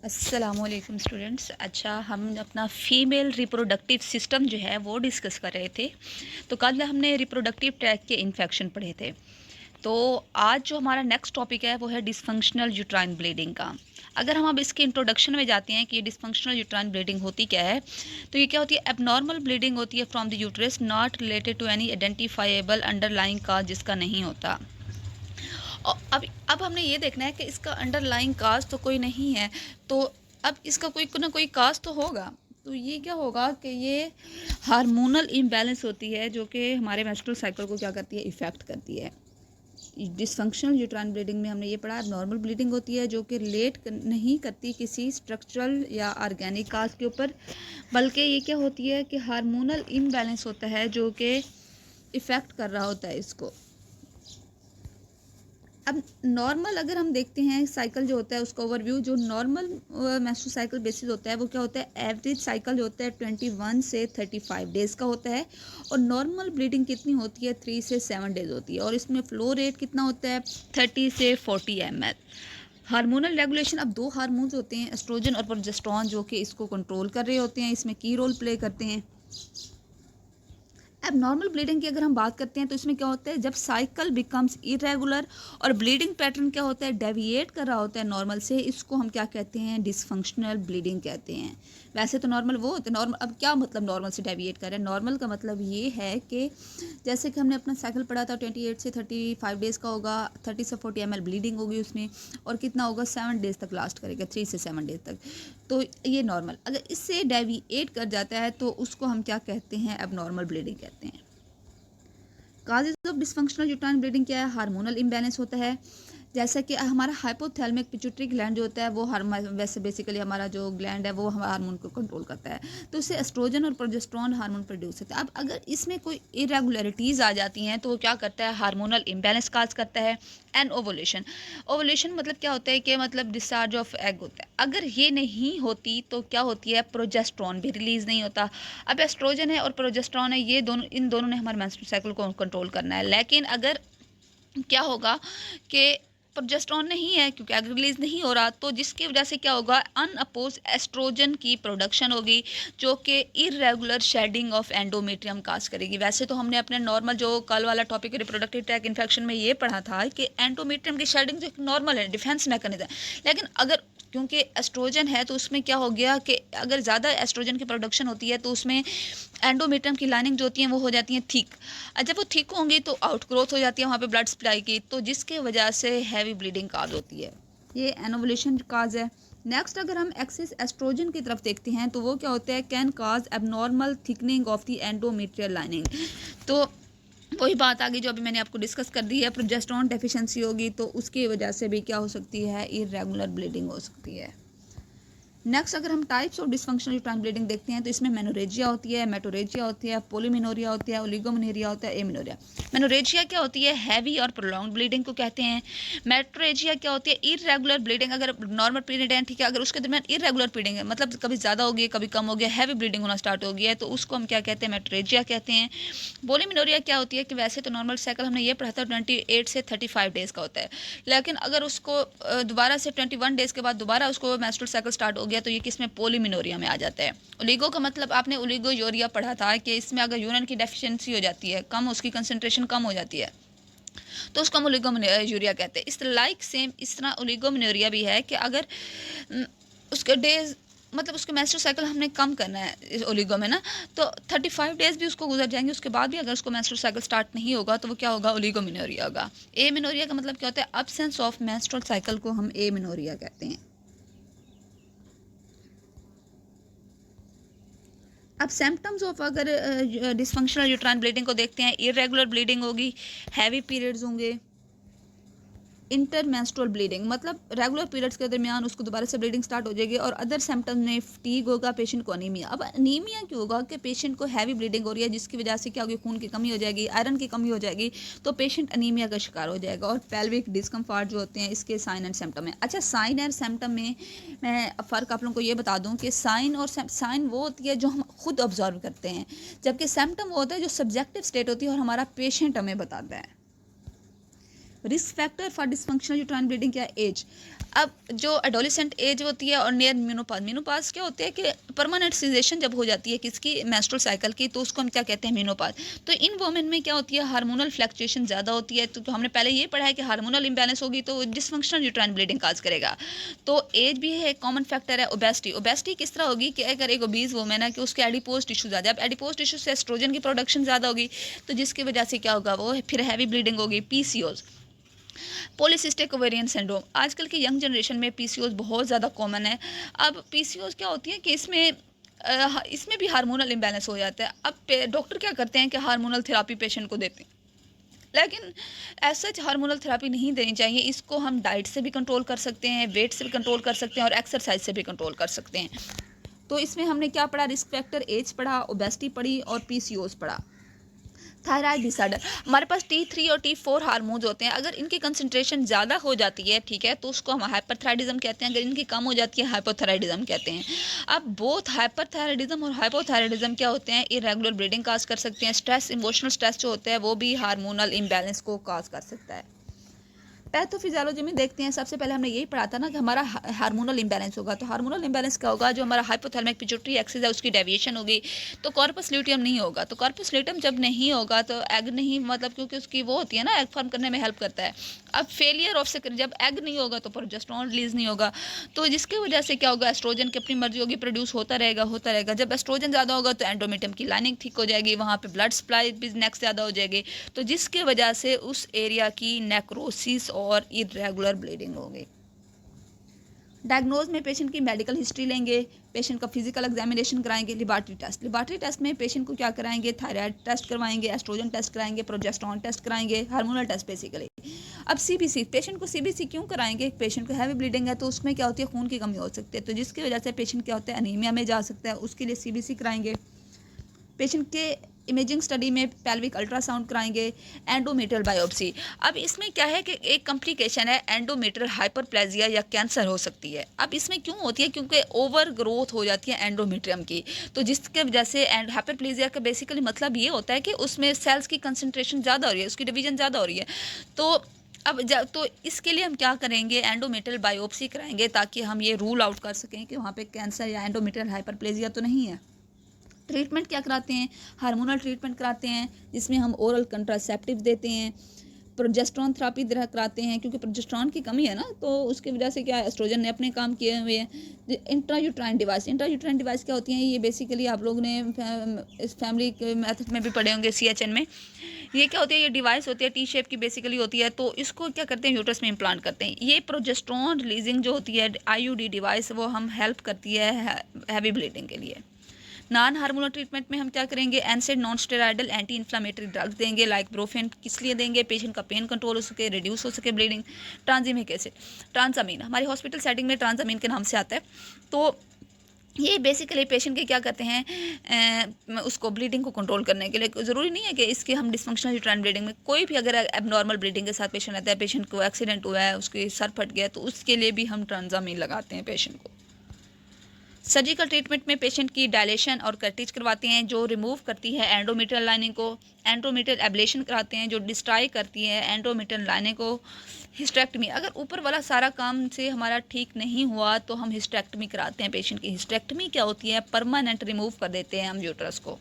अस्सलामुअलैकुम स्टूडेंट्स। अच्छा, हम अपना फीमेल रिप्रोडक्टिव सिस्टम जो है वो डिस्कस कर रहे थे। तो कल हमने रिप्रोडक्टिव ट्रैक के इन्फेक्शन पढ़े थे। तो आज जो हमारा नेक्स्ट टॉपिक है वो है डिसफंक्शनल यूट्राइन ब्लीडिंग का। अगर हम अब इसके इंट्रोडक्शन में जाते हैं कि ये डिसफंक्शनल यूट्राइन ब्लीडिंग होती क्या है, तो ये क्या होती है? एबनॉर्मल ब्लीडिंग होती है from the uterus not related to any identifiable underlying cause, जिसका नहीं होता। और अब हमने ये देखना है कि इसका अंडरलाइंग काज तो कोई नहीं है, तो अब इसका कोई ना कोई काज तो होगा। तो ये क्या होगा कि ये हार्मोनल इम्बैलेंस होती है जो कि हमारे मेंस्ट्रुअल साइकिल को क्या करती है? इफ़ेक्ट करती है। डिसफंक्शनल यूट्राइन ब्लीडिंग में हमने ये पढ़ा, नॉर्मल ब्लीडिंग होती है जो कि रिलेट नहीं करती किसी स्ट्रक्चरल या ऑर्गेनिक काज के ऊपर, बल्कि ये क्या होती है कि हार्मोनल इम्बैलेंस होता है जो कि इफ़ेक्ट कर रहा होता है इसको। अब नॉर्मल अगर हम देखते हैं साइकिल जो होता है उसका ओवरव्यू, जो नॉर्मल मेंस्ट्रुअल साइकिल बेसिस होता है वो क्या होता है? एवरेज साइकिल जो होता है 21 से 35 डेज़ का होता है, और नॉर्मल ब्लीडिंग कितनी होती है? 3 से 7 डेज़ होती है, और इसमें फ्लो रेट कितना होता है? 30 से 40 ml। हार्मोनल रेगुलेशन, अब दो हार्मोन्स होते हैं, एस्ट्रोजन और प्रोजेस्टेरोन, जो कि इसको कंट्रोल कर रहे होते हैं, इसमें की रोल प्ले करते हैं। अब नॉर्मल ब्लीडिंग की अगर हम बात करते हैं तो इसमें क्या होता है? जब साइकिल बिकम्स इरेगुलर और ब्लीडिंग पैटर्न क्या होता है? डेविएट कर रहा होता है नॉर्मल से, इसको हम क्या कहते हैं? डिसफंक्शनल ब्लीडिंग कहते हैं। वैसे तो नॉर्मल वो होते हैं, नॉर्मल अब क्या मतलब नॉर्मल से डेविएट कर रहे हैं? नॉर्मल का मतलब ये है कि जैसे कि हमने अपना साइकिल पढ़ा था 28 से 35 डेज़ का होगा, 30 से 40 ml ब्लीडिंग होगी उसमें, और कितना होगा? 7 डेज़ तक लास्ट करेगा, 3 से 7 डेज तक। तो ये नॉर्मल, अगर इससे डेविएट कर जाता है तो उसको हम क्या कहते हैं? अब नॉर्मल ब्लीडिंग कहते हैं। Causes of dysfunctional uterine bleeding क्या है? हार्मोनल इम्बैलेंस होता है। जैसा कि हमारा हाइपोथैलेमिक पिट्यूटरी ग्लैंड जो होता है वो वैसे बेसिकली हमारा जो ग्लैंड है वो हमारे हार्मोन को कंट्रोल करता है, तो इससे एस्ट्रोजन और प्रोजेस्टेरोन हार्मोन प्रोड्यूस होता है। अब अगर इसमें कोई इरेगुलरिटीज़ आ जाती हैं तो वो क्या करता है? हार्मोनल इम्बैलेंस काज करता है। एंड ओवुलेशन, ओवुलेशन मतलब क्या होता है? कि मतलब डिस्चार्ज ऑफ एग होता है। अगर ये नहीं होती तो क्या होती है? प्रोजेस्टेरोन भी रिलीज नहीं होता। अब एस्ट्रोजन है और प्रोजेस्टेरोन है, ये दोनों, इन दोनों ने हमारे मेंस्ट्रुअल साइकिल को कंट्रोल करना है। लेकिन अगर क्या होगा कि प्रोजेस्टेरोन नहीं है, क्योंकि एग रिलीज नहीं हो रहा, तो जिसकी वजह से क्या होगा? अनअपोज एस्ट्रोजन की प्रोडक्शन होगी जो कि इरेगुलर शेडिंग ऑफ एंडोमेट्रियम काज करेगी। वैसे तो हमने अपने नॉर्मल जो कल वाला टॉपिक रिप्रोडक्टिव ट्रैक इन्फेक्शन में ये पढ़ा था कि एंडोमेट्रियम की शेडिंग जो नॉर्मल है, डिफेंस मैकेनिज्म। लेकिन अगर क्योंकि एस्ट्रोजन है तो उसमें क्या हो गया कि अगर ज़्यादा एस्ट्रोजन की प्रोडक्शन होती है तो उसमें एंडोमेट्रियम की लाइनिंग जो होती है वो हो जाती है थिक। जब वो थिक होंगी तो आउट ग्रोथ हो जाती है वहाँ पे ब्लड सप्लाई की, तो जिसके वजह से हैवी ब्लीडिंग काज होती है। ये एनोवुलेशन काज है। नेक्स्ट अगर हम एक्सेस एस्ट्रोजन की तरफ देखते हैं तो वो क्या होता है? Can cause abnormal thickening of the endometrial lining. तो वही बात आ गई जो अभी मैंने आपको डिस्कस कर दी है, प्रोजेस्टेरोन डेफिशिएंसी होगी तो उसकी वजह से भी क्या हो सकती है? इरेगुलर ब्लीडिंग हो सकती है। नेक्स्ट अगर हम types of dysfunctional uterine bleeding देखते हैं तो इसमें मेनोरेजिया होती है, मेटोरेजिया होती है, पोलीमिनोरिया होती है, ओलिगोमेनोरिया होता है, एमिनोरिया। मेनोरेजिया क्या होती है? हैवी और प्रोलॉन्ग ब्लीडिंग को कहते हैं। मेट्रोरेजिया क्या होती है? इरेगुलर ब्लीडिंग, अगर नॉर्मल पीरियड है, ठीक है, अगर उसके दरमियान इरेगुलर ब्लीडिंग है, मतलब कभी ज़्यादा हो गई कभी कम हो गया, हैवी ब्लीडिंग होना स्टार्ट हो गया है, तो उसको हम क्या कहते हैं? मेट्रोरेजिया कहते हैं। पोलीमिनोरिया क्या होती है? कि वैसे तो नॉर्मल साइकिल हमने ये पढ़ा था 28 से 35 डेज़ का होता है, लेकिन अगर उसको दोबारा से 21 डेज़ के बाद दोबारा उसको मेंस्ट्रुअल साइकिल स्टार्ट हो गया तो ये किसमें? पोलीमिनोरिया में आ जाता है। ओलिगो का मतलब आपने ओलिगो यूरिया पढ़ा था कि इसमें अगर यूरिन की डेफिशिएंसी हो जाती है, कम, उसकी कंसंट्रेशन कम हो जाती है, तो उसको हम ओलिगोमेनोरिया कहते हैं। इस लाइक सेम इस तरह ओलिगोमेनोरिया भी है कि अगर उसके डेज, मतलब उसके मेंस्ट्रुअल साइकिल हमने कम करना है इस ओलिगो में ना, तो 35 डेज़ भी उसको गुजर जाएंगे, उसके बाद भी अगर उसको मेंस्ट्रुअल साइकिल स्टार्ट नहीं होगा तो वो क्या होगा? ओलिगोमेनोरिया होगा। एमिनोरिया का मतलब क्या होता है? अब्सेंस ऑफ मेंस्ट्रुअल साइकिल को हम एमिनोरिया कहते हैं। अब सिम्टम्स ऑफ अगर डिसफंक्शनल यूट्राइन ब्लीडिंग को देखते हैं, इरेगुलर ब्लीडिंग होगी, हैवी पीरियड्स होंगे, इंटरमेंस्ट्रुअल ब्लीडिंग मतलब रेगुलर पीरियड्स के दरमियान उसको दोबारा से ब्लीडिंग स्टार्ट हो जाएगी, और अदर सिम्टम्स में फटीग होगा, पेशेंट को अनीमिया। अब अनीमिया क्यों होगा? कि पेशेंट को हैवी ब्लीडिंग हो रही है जिसकी वजह से क्या होगी? खून की कमी हो जाएगी, आयरन की कमी हो जाएगी, तो पेशेंट अनीमिया का शिकार हो जाएगा। और पेल्विक डिस्कम्फर्ट जो होते हैं इसके साइन एंड सिम्टम है। अच्छा, साइन एंड सिम्टम में मैं फ़र्क आप लोगों को ये बता दूँ कि साइन और साइन वो होती है जो हम खुद ऑब्जर्व करते हैं, जबकि सिम्टम वो होता है जो सब्जेक्टिव स्टेट होती है और हमारा पेशेंट हमें बताता है। Risk factor for dysfunctional uterine bleeding क्या है? एज। अब जो एडोलेसेंट एज होती है और नियर मेनोपॉज, मेनोपॉज क्या होते हैं कि परमानेंट सीजेशन जब हो जाती है किसकी, मेंस्ट्रुअल साइकिल की, तो उसको हम क्या कहते हैं, मेनोपॉज। तो इन वुमेन में क्या होती है, हार्मोनल फ्लक्चुएशन ज़्यादा होती है। तो हमने पहले ये पढ़ा है कि हार्मोनल इंबैलेंस होगी तो डिसफंक्शनल यूट्राइन ब्लीडिंग काज करेगा। तो एज भी है, कॉमन फैक्टर है। ओबेसिटी, ओबेसिटी किस तरह होगी कि अगर एक ओबीज वुमेन है कि उसके एडिपोज टिश्यू ज़्यादा, अब एडिपोज टिश्यू से एस्ट्रोजन की प्रोडक्शन ज़्यादा होगी, तो जिसकी वजह से क्या होगा, वो फिर हैवी ब्लीडिंग होगी। पीसीओज, पॉलीसिस्टिक ओवेरियन सिंड्रोम, आजकल की यंग जनरेशन में पीसीओज बहुत ज़्यादा कॉमन है। अब पीसीओज क्या होती है कि इसमें भी हार्मोनल इम्बैलेंस हो जाता है। अब डॉक्टर क्या करते हैं कि हार्मोनल थेरापी पेशेंट को देते हैं, लेकिन ऐसा हार्मोनल थेरापी नहीं देनी चाहिए। इसको हम डाइट से भी कंट्रोल कर सकते हैं, वेट से भी कंट्रोल कर सकते हैं और एक्सरसाइज से भी कंट्रोल कर सकते हैं। तो इसमें हमने क्या पढ़ा, रिस्क फैक्टर, एज पढ़ा, ओबेसिटी पढ़ी और पीसीओज पढ़ा। थायराइड डिसऑर्डर, हमारे पास T3 और T4 हार्मोन्स होते हैं। अगर इनकी कंसंट्रेशन ज़्यादा हो जाती है, ठीक है, तो उसको हम हाइपरथायराइडिज्म कहते हैं। अगर इनकी कम हो जाती है, हाइपोथायराइडिज्म कहते हैं। अब बोथ हाइपरथायराइडिज्म और हाइपोथायराइडिज्म क्या होते हैं, इरेगुलर ब्लीडिंग काज कर सकते हैं। स्ट्रेस, इमोशनल स्ट्रेस जो होता है वो भी हार्मोनल इम्बैलेंस को काज कर सकता है। पैथोफिजियोलॉजी में देखते हैं, सबसे पहले हमने यही पढ़ा था ना कि हमारा हार्मोनल इंबैलेंस होगा। तो हार्मोनल इंबैलेंस क्या होगा, जो हमारा हाइपोथैलेमिक पिट्यूटरी एक्सिस है उसकी डेविएशन होगी, तो कॉर्पस ल्यूटियम नहीं होगा। तो कॉर्पस ल्यूटियम जब नहीं होगा तो एग नहीं, मतलब क्योंकि उसकी वो होती है ना, एग फॉर्म करने में हेल्प करता है। अब फेलियर ऑफ सेक्रेशन, जब एग नहीं होगा तो प्रोजेस्टेरोन रिलीज नहीं होगा, तो जिसकी वजह से क्या होगा, एस्ट्रोजन की अपनी मर्जी होगी, प्रोड्यूस होता रहेगा। जब एस्ट्रोजन ज़्यादा होगा तो एंडोमेट्रियम की लाइनिंग ठीक हो जाएगी, वहाँ पे ब्लड सप्लाई भी नेक्स्ट ज़्यादा हो जाएगी, तो जिसकी वजह से उस एरिया की नेक्रोसिस और इरेगुलर ब्लीडिंग होगी। डायग्नोज में पेशेंट की मेडिकल हिस्ट्री लेंगे, पेशेंट का फिजिकल एग्जामिनेशन कराएंगे, लेबॉरेटरी टेस्ट में पेशेंट को क्या कराएंगे, थायराइड टेस्ट करवाएंगे, एस्ट्रोजन टेस्ट कराएंगे, प्रोजेस्टेरोन टेस्ट कराएंगे, हार्मोनल टेस्ट बेसिकली। अब सीबीसी, पेशेंट को सीबीसी क्यों कराएंगे, पेशेंट को हैवी ब्लीडिंग है तो उसमें क्या होती है, खून की कमी हो सकती है, तो जिसकी वजह से पेशेंट क्या होता है, अनीमिया में जा सकता है, उसके लिए सीबीसी कराएंगे। पेशेंट के इमेजिंग स्टडी में पेल्विक अल्ट्रासाउंड कराएंगे, एंडोमेट्रियल बायोप्सी। अब इसमें क्या है कि एक कॉम्प्लिकेशन है, एंडोमेट्रियल हाइपरप्लेजिया या कैंसर हो सकती है। अब इसमें क्यों होती है, क्योंकि ओवर ग्रोथ हो जाती है एंडोमेट्रियम की, तो जिसके वजह से एंड हाइपरप्लेजिया का बेसिकली मतलब ये होता है कि उसमें सेल्स की कंसंट्रेशन ज़्यादा हो रही है, उसकी डिवीजन ज़्यादा हो रही है। तो इसके लिए हम क्या करेंगे, एंडोमेट्रियल बायोप्सी कराएंगे ताकि हम ये रूल आउट कर सकें कि वहाँ पे कैंसर या एंडोमेट्रियल हाइपरप्लेजिया तो नहीं है। ट्रीटमेंट क्या कराते हैं, हार्मोनल ट्रीटमेंट कराते हैं, जिसमें हम ओरल कंट्रासेप्टिव देते हैं, प्रोजेस्टेरोन थेरापी कराते हैं, क्योंकि प्रोजेस्टेरोन की कमी है ना, तो उसकी वजह से क्या है, एस्ट्रोजन ने अपने काम किए हुए हैं। इंट्रायूट्राइन डिवाइस क्या होती हैं, ये बेसिकली आप लोगों ने इस फैमिली के मेथड में भी पढ़े होंगे, CHN में। ये क्या होती है, ये डिवाइस होती है, टी शेप की बेसिकली होती है, तो इसको क्या करते हैं, यूट्रस में इम्प्लांट करते हैं। ये प्रोजेस्टेरोन रिलीजिंग जो होती है IUD डिवाइस, वो हम हेल्प करती है हैवी ब्लीडिंग के लिए। नॉन हार्मोनल ट्रीटमेंट में हम क्या करेंगे, एनसेड non steroidal anti inflammatory drugs देंगे, लाइक ब्रोफेन। किस लिए देंगे, पेशेंट का पेन कंट्रोल हो सके, रिड्यूस हो सके ब्लीडिंग। ट्रांजामिक एसिड, ट्रांजामीन हमारी हॉस्पिटल सेटिंग में ट्रांजामीन के नाम से आता है। तो ये बेसिकली पेशेंट के क्या करते हैं, उसको ब्लीडिंग को कंट्रोल करने के लिए। ज़रूरी नहीं है कि इसके हम डिस्फंक्शनल यूट्राइन ब्लीडिंग में, कोई भी अगर एबनॉर्मल ब्लीडिंग के साथ पेशेंट आता है, पेशेंट को एक्सीडेंट हुआ है, उसके सर फट गया, तो उसके लिए भी हम ट्रांजामीन लगाते हैं पेशेंट को। सर्जिकल ट्रीटमेंट में पेशेंट की डायलेशन और कर्टिज करवाते हैं, जो रिमूव करती है एंडोमेट्रियल लाइनिंग को। एंडोमेट्रियल एब्लेशन कराते हैं, जो डिस्ट्रॉय करती है एंडोमेट्रियल लाइनिंग को। हिस्टेक्टमी, अगर ऊपर वाला सारा काम से हमारा ठीक नहीं हुआ तो हम हिस्टेक्टमी कराते हैं पेशेंट की। हिस्टेक्टमी क्या होती है, परमानेंट रिमूव कर देते हैं हम यूट्रस को।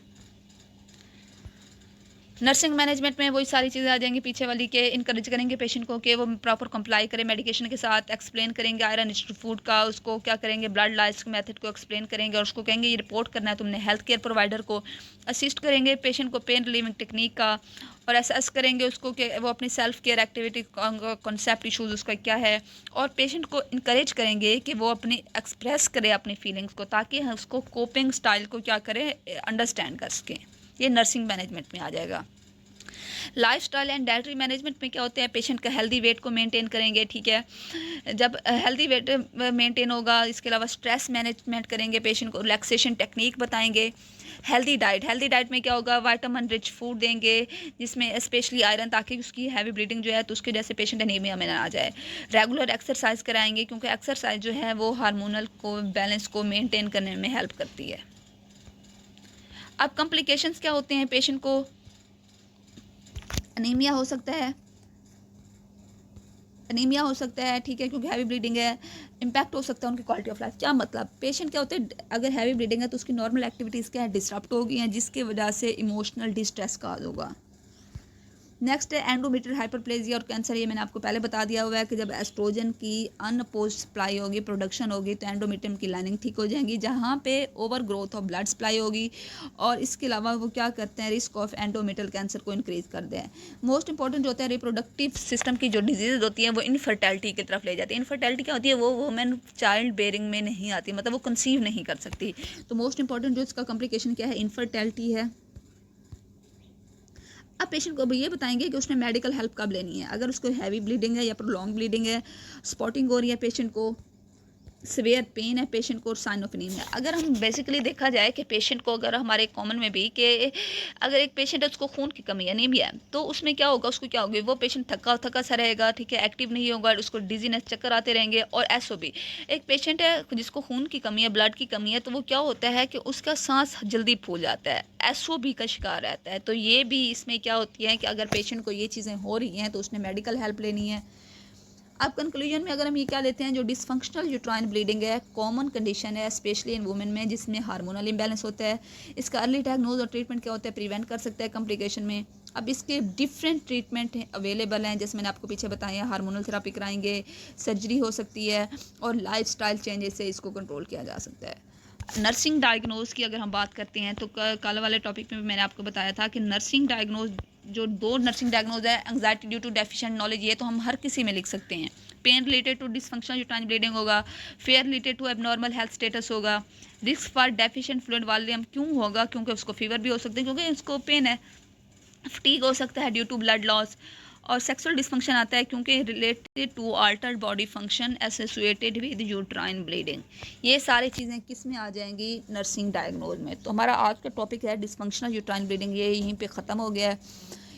नर्सिंग मैनेजमेंट में वही सारी चीज़ें आ जाएंगी पीछे वाली के। इनकरेज करेंगे पेशेंट को कि वो प्रॉपर कंप्लाई करे मेडिकेशन के साथ। एक्सप्लेन करेंगे आयरन रिच फूड का, उसको क्या करेंगे, ब्लड लाइस मेथड को एक्सप्लेन करेंगे और उसको कहेंगे ये रिपोर्ट करना है तुमने हेल्थ केयर प्रोवाइडर को। असिस्ट करेंगे पेशेंट को पेन रिलीविंग टेक्निक का, और असेस करेंगे उसको कि वो अपनी self care activity concept issues उसका क्या है। और पेशेंट को इनकरेज करेंगे कि वो अपनी एक्सप्रेस करे अपनी फीलिंग्स को, ताकि उसको कोपिंग स्टाइल को क्या करें, अंडरस्टैंड कर सकें। ये नर्सिंग मैनेजमेंट में आ जाएगा। लाइफस्टाइल एंड डाइटरी मैनेजमेंट में क्या होते हैं, पेशेंट का हेल्दी वेट को मेंटेन करेंगे, ठीक है। जब हेल्दी वेट मेंटेन होगा, इसके अलावा स्ट्रेस मैनेजमेंट करेंगे, पेशेंट को रिलैक्सेशन टेक्निक बताएंगे। हेल्दी डाइट में क्या होगा, विटामिन रिच फूड देंगे जिसमें स्पेशली आयरन, ताकि उसकी हैवी ब्लीडिंग जो है तो उसके जैसे पेशेंट एनीमिया में ना आ जाए। रेगुलर एक्सरसाइज कराएंगे, क्योंकि एक्सरसाइज जो है वो हार्मोनल को बैलेंस को मेंटेन करने में हेल्प करती है। अब कॉम्प्लिकेशंस क्या होते हैं, पेशेंट को अनीमिया हो सकता है, एनीमिया हो सकता है, ठीक है, क्योंकि हैवी ब्लीडिंग है, इम्पैक्ट हो सकता है उनकी क्वालिटी ऑफ लाइफ। क्या मतलब, पेशेंट क्या होते हैं, अगर हैवी ब्लीडिंग है तो उसकी नॉर्मल एक्टिविटीज़ क्या है, डिसरप्ट हो गई हैं, जिसकी वजह से इमोशनल डिस्ट्रेस काज होगा। नेक्स्ट है एंडोमेट्रियल हाइपरप्लेजिया और कैंसर। ये मैंने आपको पहले बता दिया हुआ है कि जब एस्ट्रोजन की अनअपोज सप्लाई होगी, प्रोडक्शन होगी, तो एंडोमेट्रियम की लाइनिंग ठीक हो जाएंगी, जहाँ पे over growth of blood supply होगी, और इसके अलावा वो क्या करते हैं, रिस्क ऑफ एंडोमेट्रियल कैंसर को इंक्रीज कर दें। मोस्ट इंपॉर्टेंट जो होता है रिप्रोडक्टिव सिस्टम की जो डिजीज होती है वो इनफर्टेलिटी की तरफ ले जाती है। इनफर्टेलिटी क्या होती है, वो वुमेन चाइल्ड बेयरिंग में नहीं आती, मतलब वो कंसीव नहीं कर सकती। तो मोस्ट इंपॉर्टेंट जो इसका कॉम्प्लिकेशन क्या है, इनफर्टेलिटी है। अब पेशेंट को ये बताएंगे कि उसने मेडिकल हेल्प कब लेनी है, अगर उसको हैवी ब्लीडिंग है या प्रोलॉन्ग ब्लीडिंग है, स्पॉटिंग हो रही है पेशेंट को, सीवियर पेन है पेशेंट को, और साइन ऑफ एनीमिया। अगर हम बेसिकली देखा जाए कि पेशेंट को, अगर हमारे कॉमन में भी कि अगर एक पेशेंट है उसको खून की कमी है, एनीमिया है, तो उसमें क्या होगा, उसको क्या होगी, वो पेशेंट थका थका सा रहेगा, ठीक है, एक्टिव नहीं होगा, उसको डिजीनेस, चक्कर आते रहेंगे। और एसओबी, एक पेशेंट है जिसको खून की कमी है, ब्लड की कमी है, तो वो क्या होता है कि उसका सांस जल्दी फूल जाता है, एसओबी का शिकार रहता है। तो ये भी इसमें क्या होती है कि अगर पेशेंट को ये चीज़ें हो रही हैं तो उसने मेडिकल हेल्प लेनी है। अब कंक्लूजन में अगर हम ये क्या लेते हैं, जो डिसफंक्शनल यूट्राइन ब्लीडिंग है कॉमन कंडीशन है स्पेशली इन वुमेन में जिसमें हार्मोनल इम्बैलेंस होता है। इसका अर्ली डायग्नोज और ट्रीटमेंट क्या होता है, प्रिवेंट कर सकता है कॉम्प्लिकेशन में। अब इसके डिफरेंट ट्रीटमेंट अवेलेबल हैं, जैसे मैंने आपको पीछे बताया, हार्मोनल थेरापी कराएंगे, सर्जरी हो सकती है, और लाइफस्टाइल चेंजेस से इसको कंट्रोल किया जा सकता है। नर्सिंग डायग्नोज की अगर हम बात करते हैं तो कल वाले टॉपिक में मैंने आपको बताया था कि नर्सिंग डायग्नोज, जो 2 नर्सिंग डायग्नोज है, anxiety due to deficient knowledge, ये तो हम हर किसी में लिख सकते हैं। Pain related to dysfunctional uterine bleeding होगा, fear related to abnormal health status होगा, risk for deficient fluid volume क्यों होगा, क्योंकि उसको फीवर भी हो सकते हैं, क्योंकि उसको पेन है, फटीग हो सकता है ड्यू टू ब्लड लॉस, और सेक्सुअल डिस्फंक्शन आता है क्योंकि related to altered body function associated with uterine bleeding. ये सारी चीज़ें किस में आ जाएंगी, नर्सिंग डायग्नोज में। तो हमारा आज का टॉपिक है डिस्फंक्शनल यूट्राइन ब्लीडिंग, ये यहीं पे ख़त्म हो गया है।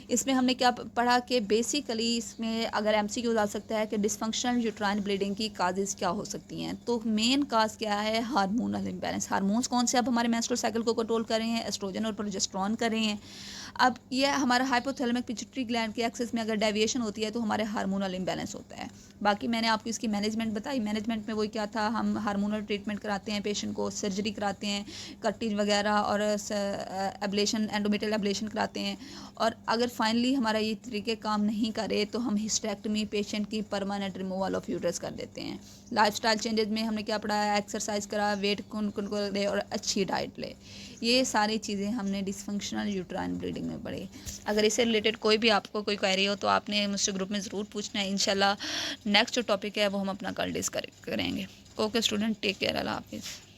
इसमें हमने क्या पढ़ा कि बेसिकली इसमें अगर एमसीक्यू आ सकता है कि डिस्फंक्शनल यूट्राइन ब्लीडिंग की काजेज़ क्या हो सकती हैं। तो मेन काज क्या है, हार्मोनल इम्बैलेंस। हार्मोन्स कौन से अब हमारे मेंस्ट्रुअल साइकिल को कंट्रोल कर रहे हैं, एस्ट्रोजन और प्रोजेस्टेरॉन कर रहे हैं। अब ये हमारा हाइपोथैलेमिक पिट्यूटरी ग्लैंड की एक्सेस में अगर डेविएशन होती है तो हमारे हार्मोनल इम्बैलेंस होता है। बाकी मैंने आपको इसकी मैनेजमेंट बताई, मैनेजमेंट में वही क्या था, हम हार्मोनल ट्रीटमेंट कराते हैं, पेशेंट को सर्जरी कराते हैं, कर्टिज वगैरह, और एब्लेशन, एंडोमेट्रियल एब्लेशन कराते हैं। और अगर फाइनली हमारा ये तरीके काम नहीं करे तो हम हिस्टेक्टमी, पेशेंट की परमानेंट रिमूवल ऑफ यूट्रस कर देते हैं। लाइफस्टाइल चेंजेस में हमने क्या पढ़ा है, एक्सरसाइज करा, वेट कंट्रोल ले, और अच्छी डाइट ले। ये सारी चीज़ें हमने डिसफंक्शनल यूट्राइन ब्लीडिंग में पढ़ी। अगर इससे रिलेटेड कोई भी आपको कोई क्वेरी हो तो आपने मुझसे ग्रुप में ज़रूर पूछना है। इंशाल्लाह नेक्स्ट जो टॉपिक है वो हम अपना कल डिस्कस करेंगे। ओके स्टूडेंट, टेक केयर, अल्लाह हाफिज़।